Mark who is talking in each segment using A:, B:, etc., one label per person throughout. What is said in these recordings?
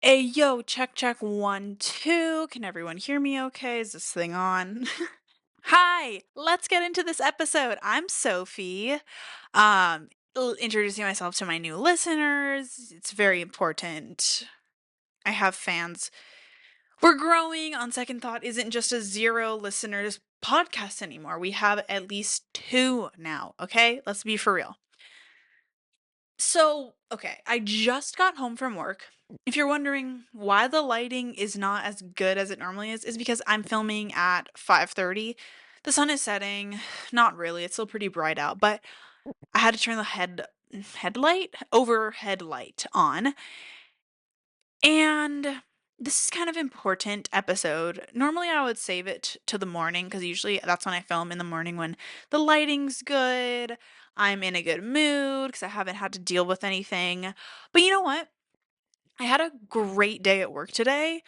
A: Hey, yo, check, check, one, two. Can everyone hear me okay? Is this thing on? Hi, let's get into this episode. I'm Sophie. Introducing myself to my new listeners. It's very important. I have fans. We're growing. On second thought, isn't just a zero listeners podcast anymore. We have at least two now, okay? Let's be for real. So, okay, I just got home from work. If you're wondering why the lighting is not as good as it normally is because I'm filming at 5:30. The sun is setting. Not really. It's still pretty bright out, but I had to turn the overhead light on. And this is kind of important episode. Normally I would save it to the morning because usually that's when I film in the morning when the lighting's good. I'm in a good mood because I haven't had to deal with anything. But you know what? I had a great day at work today.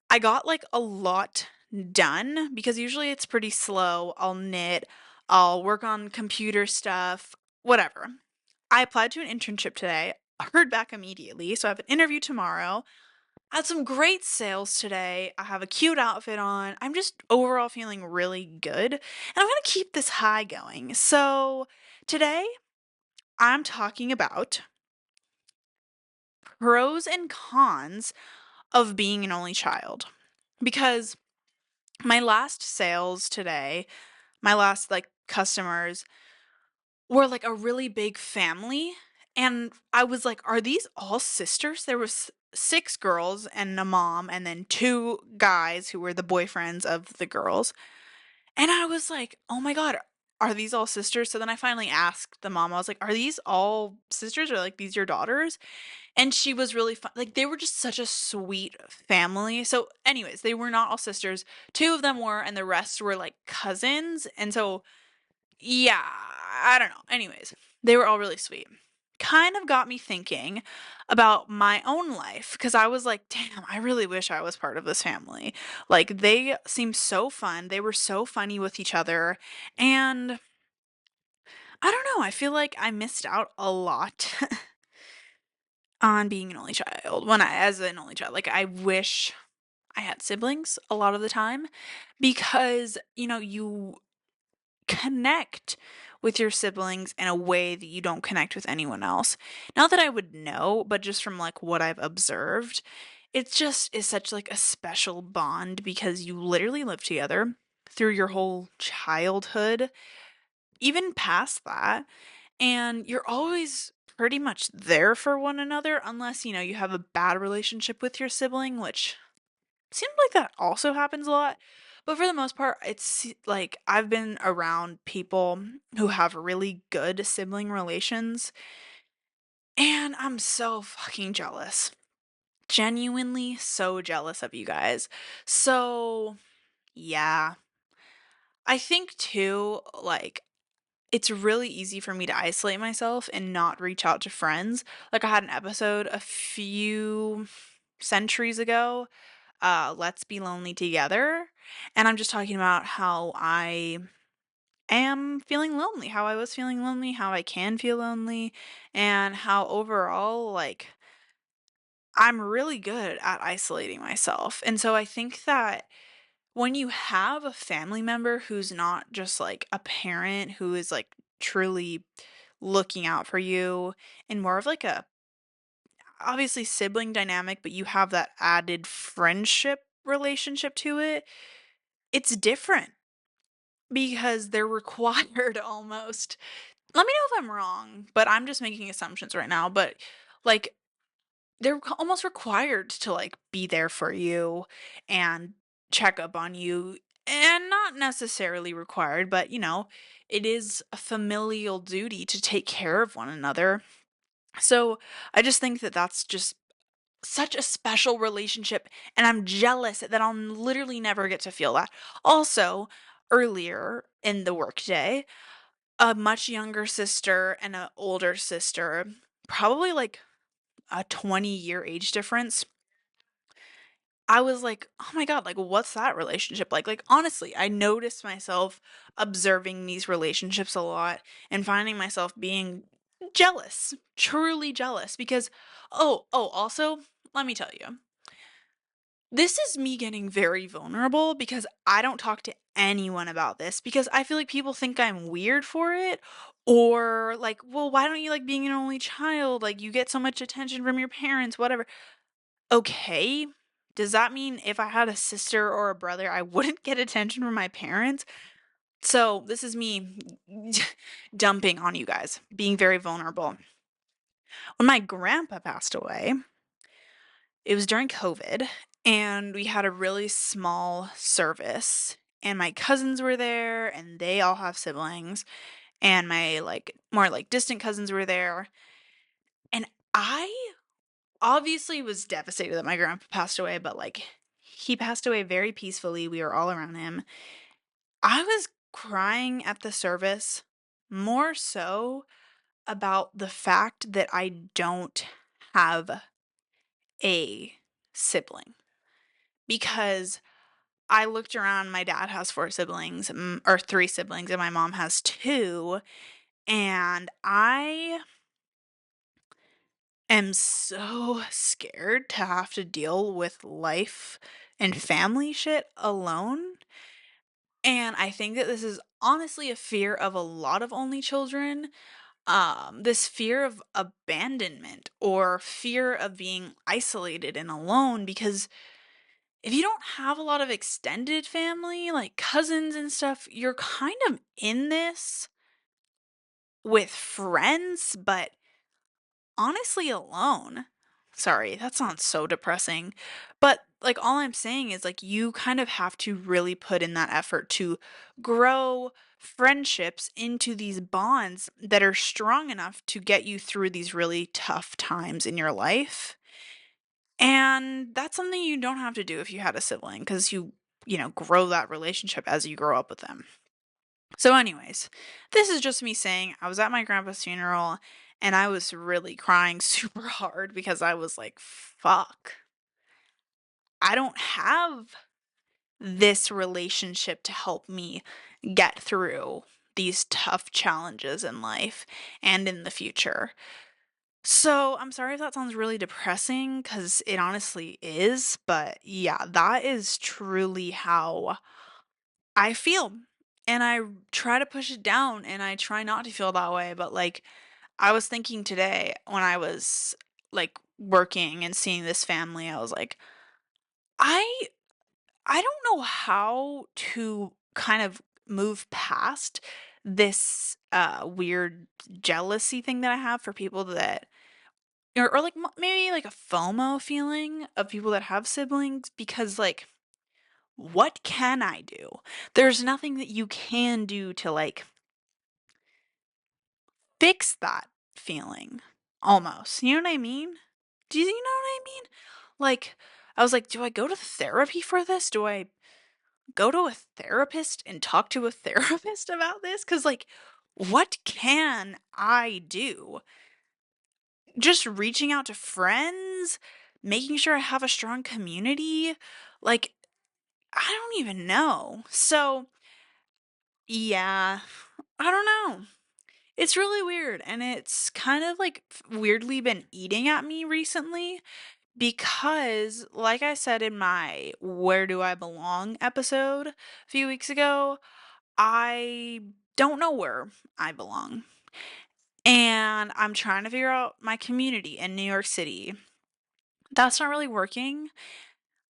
A: I got like a lot done because usually it's pretty slow. I'll knit, I'll work on computer stuff, whatever. I applied to an internship today, heard back immediately. So I have an interview tomorrow. I had some great sales today. I have a cute outfit on. I'm just overall feeling really good. And I'm going to keep this high going. So today I'm talking about pros and cons of being an only child. Because my last sales today, my last like customers were like a really big family. And I was like, are these all sisters? There was six girls and a mom, and then two guys who were the boyfriends of the girls. And I was like, oh my God, are these all sisters? So then I finally asked the mom, I was like, are these all sisters or like these your daughters? And she was really fun. Like they were just such a sweet family. So, anyways, they were not all sisters. Two of them were, and the rest were like cousins. And so, yeah, I don't know. Anyways, they were all really sweet. Kind of got me thinking about my own life because I was like, damn, I really wish I was part of this family. Like, they seemed so fun. They were so funny with each other. And I don't know. I feel like I missed out a lot on being an only child as an only child. Like, I wish I had siblings a lot of the time because, you connect with your siblings in a way that you don't connect with anyone else. Not that I would know, but just from like what I've observed, it just is such like a special bond because you literally live together through your whole childhood, even past that, and you're always pretty much there for one another unless, you have a bad relationship with your sibling, which seems like that also happens a lot. But for the most part, it's like I've been around people who have really good sibling relations, and I'm so fucking jealous. Genuinely so jealous of you guys. So, yeah. I think too, like, it's really easy for me to isolate myself and not reach out to friends. Like, I had an episode a few centuries ago, Let's Be Lonely Together. And I'm just talking about how I am feeling lonely, how I was feeling lonely, how I can feel lonely, and how overall, like, I'm really good at isolating myself. And so I think that when you have a family member who's not just like a parent who is like truly looking out for you and more of like a obviously sibling dynamic, but you have that added friendship relationship to it, it's different because they're required almost. Let me know if I'm wrong, but I'm just making assumptions right now. But like they're almost required to like be there for you and check up on you, and not necessarily required, but it is a familial duty to take care of one another. So I just think that that's just such a special relationship, and I'm jealous that I'll literally never get to feel that. Also, earlier in the workday, a much younger sister and an older sister, probably like a 20-year age difference. I was like, "Oh my God, like what's that relationship like?" Like honestly, I noticed myself observing these relationships a lot and finding myself being jealous, truly jealous because also, let me tell you. This is me getting very vulnerable because I don't talk to anyone about this because I feel like people think I'm weird for it or like, well, why don't you like being an only child? Like you get so much attention from your parents, whatever. Okay. Does that mean if I had a sister or a brother, I wouldn't get attention from my parents? So, this is me dumping on you guys, being very vulnerable. When my grandpa passed away, it was during COVID, and we had a really small service, and my cousins were there, and they all have siblings, and my like more like distant cousins were there, and I obviously was devastated that my grandpa passed away, but like he passed away very peacefully. We were all around him. I was crying at the service more so about the fact that I don't have a sibling because I looked around, my dad has 4 siblings, or 3 siblings, and my mom has 2, and I am so scared to have to deal with life and family shit alone, and I think that this is honestly a fear of a lot of only children, this fear of abandonment or fear of being isolated and alone because if you don't have a lot of extended family, like cousins and stuff, you're kind of in this with friends, but honestly alone. Sorry, that sounds so depressing. But like all I'm saying is like you kind of have to really put in that effort to grow friendships into these bonds that are strong enough to get you through these really tough times in your life. And that's something you don't have to do if you had a sibling because you grow that relationship as you grow up with them. So, anyways, this is just me saying I was at my grandpa's funeral and I was really crying super hard because I was like, fuck, I don't have this relationship to help me get through these tough challenges in life and in the future. So, I'm sorry if that sounds really depressing because it honestly is, but yeah, that is truly how I feel. And I try to push it down and I try not to feel that way, but like I was thinking today when I was like working and seeing this family, I was like, I I don't know how to kind of move past this weird jealousy thing that I have for people that or like maybe like a FOMO feeling of people that have siblings because like what can I do? There's nothing that you can do to like fix that feeling almost. You know what I mean? Do you know what I mean? Like I was like, do I go to therapy for this? Do I go to a therapist and talk to a therapist about this? Cuz like what can I do? Just reaching out to friends, making sure I have a strong community, like I don't even know. So, yeah, I don't know. It's really weird and it's kind of like weirdly been eating at me recently because like I said in my Where Do I Belong episode a few weeks ago, I don't know where I belong. And I'm trying to figure out my community in New York City. That's not really working.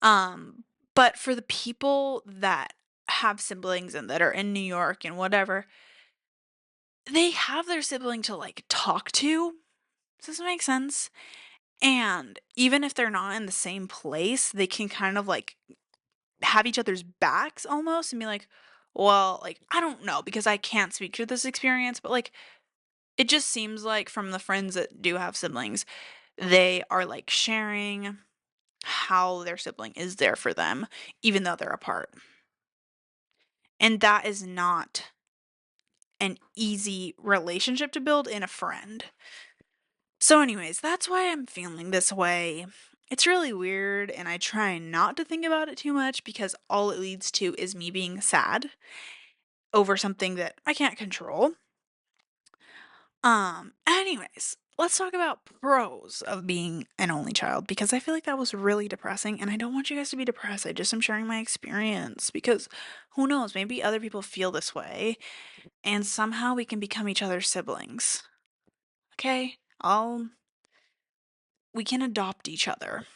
A: Um, but for the people that have siblings and that are in New York and whatever, they have their sibling to like talk to. Does this make sense? And even if they're not in the same place, they can kind of like have each other's backs almost and be like, well, like, I don't know because I can't speak to this experience, but like, it just seems like from the friends that do have siblings, they are like sharing how their sibling is there for them, even though they're apart. And that is not an easy relationship to build in a friend. So, anyways, that's why I'm feeling this way. It's really weird, and I try not to think about it too much because all it leads to is me being sad over something that I can't control. Anyways, let's talk about pros of being an only child because I feel like that was really depressing and I don't want you guys to be depressed. I just am sharing my experience because who knows, maybe other people feel this way and somehow we can become each other's siblings. Okay? We can adopt each other.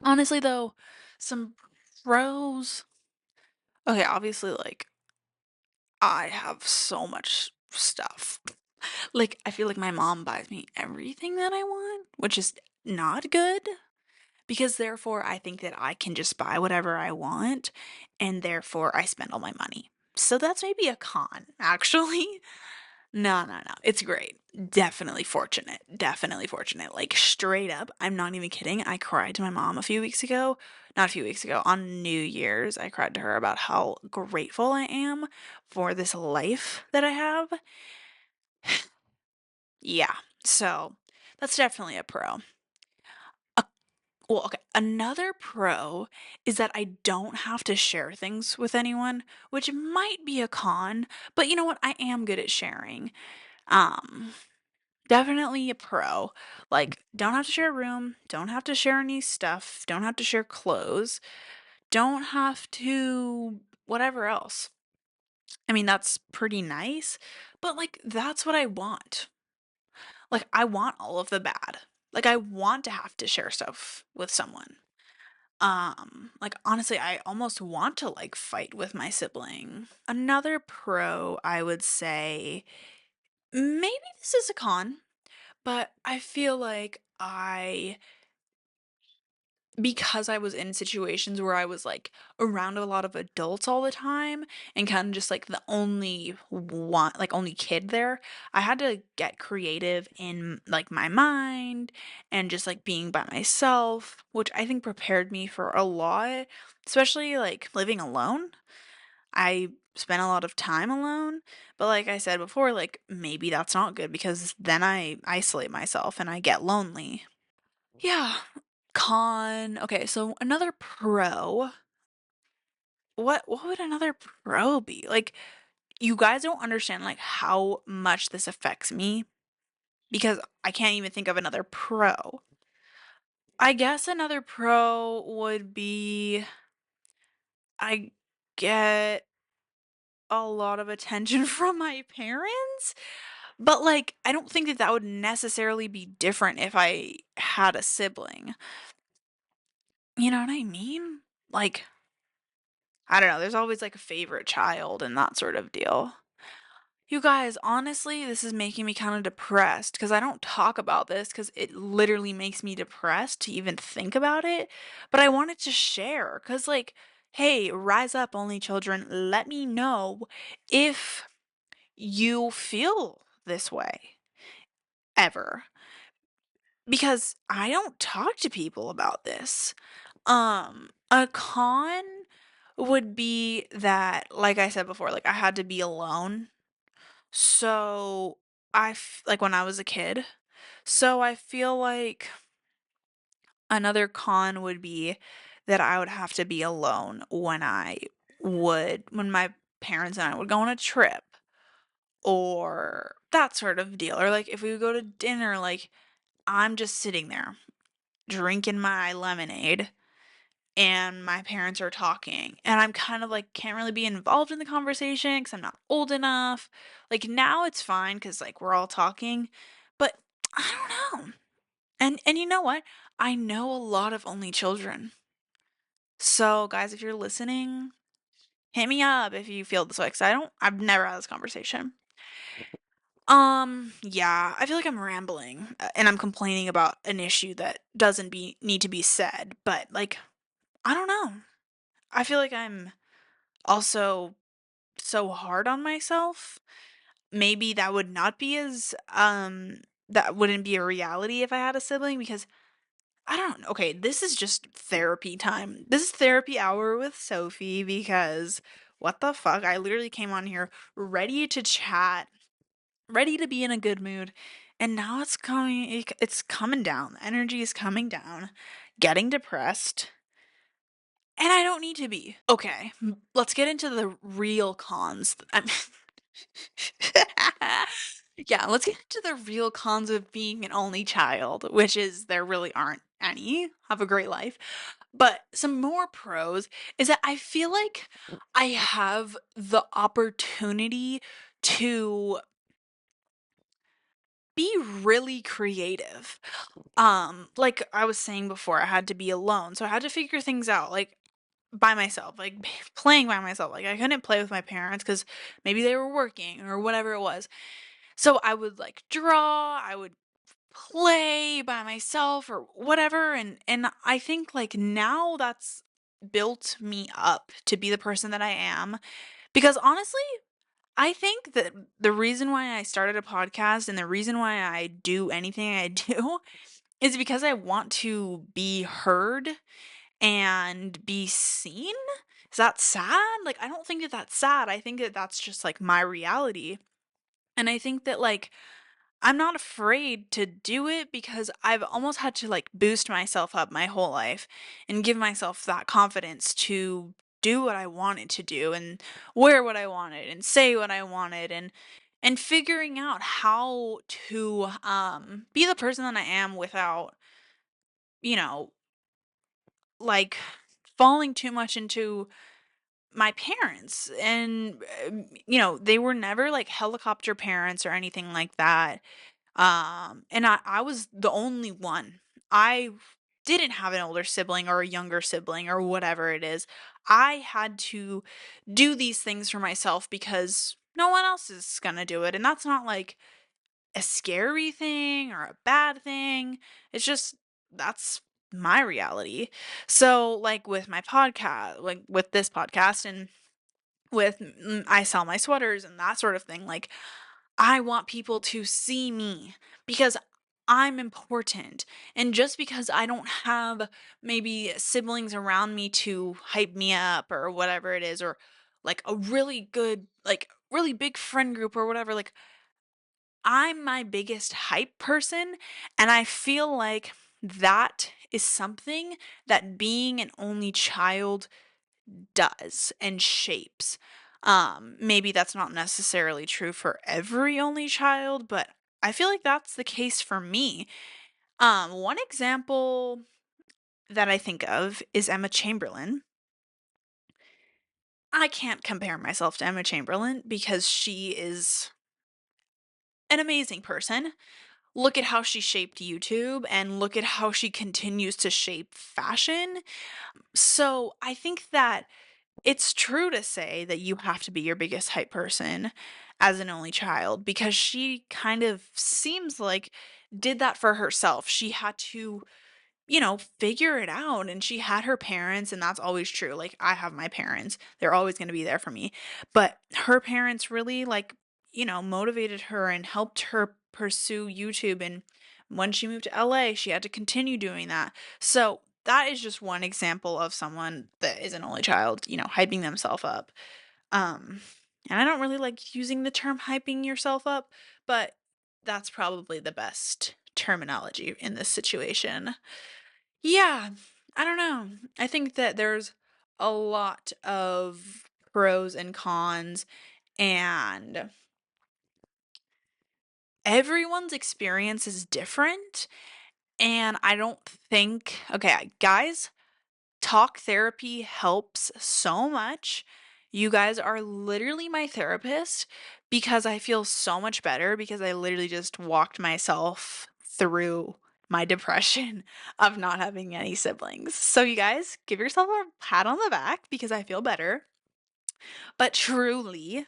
A: Honestly though, some pros. Okay, obviously like I have so much stuff. Like I feel like my mom buys me everything that I want, which is not good. Because therefore, I think that I can just buy whatever I want, and therefore I spend all my money. So that's maybe a con, actually. No, no, no. It's great. Definitely fortunate. Definitely fortunate. Like, straight up, I'm not even kidding. I cried to my mom a few weeks ago. Not a few weeks ago, on New Year's. I cried to her about how grateful I am for this life that I have. Yeah. So, that's definitely a pro. Well, okay. Another pro is that I don't have to share things with anyone, which might be a con, but you know what? I am good at sharing. Um, Definitely a pro. Like, don't have to share a room, don't have to share any stuff, don't have to share clothes, don't have to whatever else. I mean, that's pretty nice, but like, that's what I want. Like, I want all of the bad. Like, I want to have to share stuff with someone. Like honestly, I almost want to like fight with my sibling. Another pro, I would say, maybe this is a con, but I feel like because I was in situations where I was like around a lot of adults all the time and kind of just like the only one, like only kid there, I had to get creative in like my mind and just like being by myself, which I think prepared me for a lot, especially like living alone. I spent a lot of time alone, but like I said before, like maybe that's not good because then I isolate myself and I get lonely. Yeah. Con. Okay, so another pro. What would another pro be? Like you guys don't understand like how much this affects me because I can't even think of another pro. I guess another pro would be I get a lot of attention from my parents, but like I don't think that that would necessarily be different if I had a sibling. You know what I mean? Like I don't know, there's always like a favorite child and that sort of deal. You guys, honestly, this is making me kind of depressed because I don't talk about this because it literally makes me depressed to even think about it. But I wanted to share because, like, hey, rise up, only children. Let me know if you feel this way ever because I don't talk to people about this. A con would be that, like I said before, like I had to be alone. So like when I was a kid. So I feel like another con would be that I would have to be alone when my parents and I would go on a trip or that sort of deal. Or like if we would go to dinner, like I'm just sitting there drinking my lemonade and my parents are talking and I'm kind of like can't really be involved in the conversation cuz I'm not old enough. Like now it's fine cuz like we're all talking, but I don't know. And you know what? I know a lot of only children. So guys, if you're listening, hit me up if you feel this way cuz I've never had this conversation. Yeah, I feel like I'm rambling and I'm complaining about an issue that doesn't be need to be said, but like I don't know. I feel like I'm also so hard on myself. Maybe that would not be as that wouldn't be a reality if I had a sibling because I don't know. Okay, this is just therapy time. This is therapy hour with Sophie because what the fuck? I literally came on here ready to chat, ready to be in a good mood, and now it's coming down. The energy is coming down, getting depressed. And I don't need to be. Okay, let's get into the real cons. Yeah, let's get into the real cons of being an only child, which is there really aren't any. Have a great life. But some more pros is that I feel like I have the opportunity to be really creative. Like I was saying before, I had to be alone, so I had to figure things out like by myself, like playing by myself. Like I couldn't play with my parents cuz maybe they were working or whatever it was. So I would like draw, I would play by myself or whatever, and I think like now that's built me up to be the person that I am because honestly, I think that the reason why I started a podcast and the reason why I do anything I do is because I want to be heard and be seen. Is that sad? Like I don't think that that's sad. I think that that's just like my reality. And I think that like I'm not afraid to do it because I've almost had to like boost myself up my whole life and give myself that confidence to do what I wanted to do and wear what I wanted and say what I wanted and figuring out how to be the person that I am without, you know, like falling too much into my parents and they were never like helicopter parents or anything like that. And I was the only one. I didn't have an older sibling or a younger sibling or whatever it is. I had to do these things for myself because no one else is gonna do it. And that's not like a scary thing or a bad thing. It's just that's my reality. So, like with my podcast, like with this podcast and with I sell my sweaters and that sort of thing, like I want people to see me because I'm important. And just because I don't have maybe siblings around me to hype me up or whatever it is, or like a really good, like really big friend group or whatever, like I'm my biggest hype person. And I feel like that is something that being an only child does and shapes. Maybe that's not necessarily true for every only child, but I feel like that's the case for me. One example that I think of is Emma Chamberlain. I can't compare myself to Emma Chamberlain because she is an amazing person. Look at how she shaped YouTube and look at how she continues to shape fashion. So I think that it's true to say that you have to be your biggest hype person as an only child because she kind of seems like did that for herself. She had to, figure it out and she had her parents and that's always true. Like I have my parents. They're always going to be there for me. But her parents really like, motivated her and helped her pursue YouTube and when she moved to LA, she had to continue doing that. So, that is just one example of someone that is an only child, hyping themselves up. Um and I don't really like using the term hyping yourself up, but that's probably the best terminology in this situation. Yeah, I don't know. I think that there's a lot of pros and cons, and everyone's experience is different. And I don't think, okay, guys, talk therapy helps so much. You guys are literally my therapist because I feel so much better because I literally just walked myself through my depression of not having any siblings. So you guys, give yourself a pat on the back because I feel better. But truly,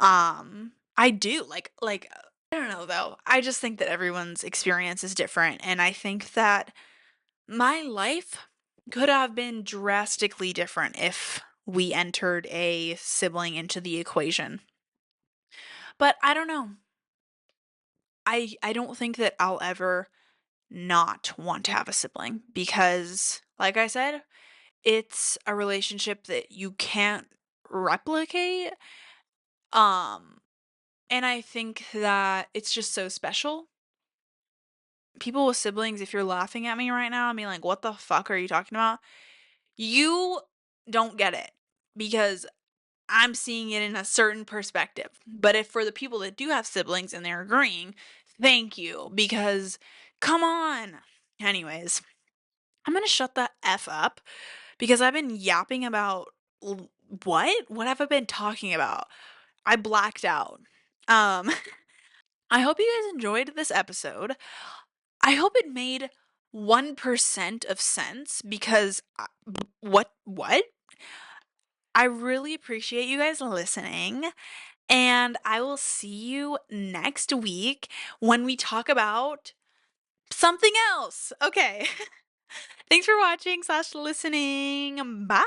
A: I do I don't know though. I just think that everyone's experience is different and I think that my life could have been drastically different if we entered a sibling into the equation. But I don't know. I don't think that I'll ever not want to have a sibling because like I said, it's a relationship that you can't replicate. Um and I think that it's just so special. People with siblings, if you're laughing at me right now, I mean like what the fuck are you talking about? You don't get it because I'm seeing it in a certain perspective. But if for the people that do have siblings and they're agreeing, thank you, because come on. Anyways, I'm gonna shut the F up because I've been yapping about what? What have I been talking about? I blacked out. Um, I hope you guys enjoyed this episode. I hope it made 1% of sense because what? I really appreciate you guys listening, and I will see you next week when we talk about something else. Okay. Thanks for watching/listening. Bye.